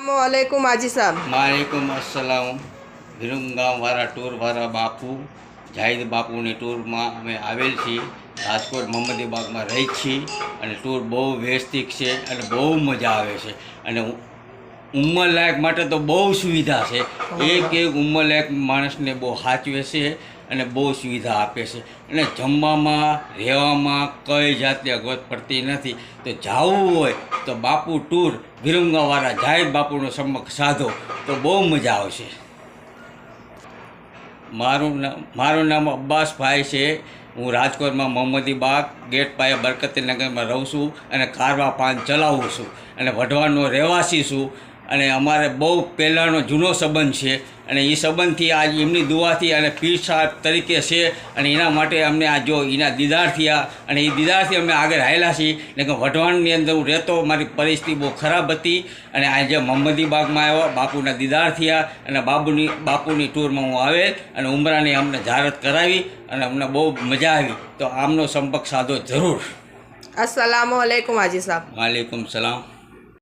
अस्सलामुअलैकुम हाजी साहब। वालेकुम अस्सलाम। વિરમગામ વાળા ટૂરવાળા બાપુ જાહિદ બાપુની ટૂરમાં અમે આવેલ છીએ। રાજકોટ મોહમ્મદી બાગમાં રહી છીએ અને ટૂર બહુ વ્યવસ્થિત છે અને બહુ મજા આવે છે અને ઉંમરલાયક માટે તો બહુ સુવિધા છે। એક ઉંમરલાયક માણસને બહુ સાચવે છે અને બહુ સુવિધા આપે છે અને જમવામાં રહેવામાં કઈ જાતની અગવડ પડતી નથી। તો જવું હોય તો બાપુ ટૂર વિરમગામવાળા જાહિદ બાપુનો સંપર્ક સાધો તો બહુ મજા આવશે। મારું નામ અબ્બાસભાઈ છે। હું રાજકોટમાં મોહમ્મદી બાગ ગેટ પાસે બરકતીનગરમાં રહું છું અને કારવા પાન ચલાવું છું અને વઢવાણનો રહેવાસી છું અને અમારે બહુ પહેલાંનો જૂનો સંબંધ છે અને એ સંબંધથી આજ એમની દુઆથી અને પીર સાહેબ તરીકે છે અને એના માટે અમને આ જો એના દીદાર થયા અને એ દીદારથી અમે આગળ હાલ્યા છીએ। ને કે વઢવાણની અંદર હું રહેતો મારી પરિસ્થિતિ બહુ ખરાબ હતી અને આજે મોહમ્મદી બાગમાં આવ્યો બાપુના દીદાર થયા અને બાપુની ટૂરમાં હું આવેલ અને ઉમરાની અમને જાહેરાત કરાવી અને અમને બહુ મજા આવી। તો આમનો સંપર્ક સાધો જરૂર। अस्सलामुअलैकुम हाजी साहब। वालेकुम सलाम।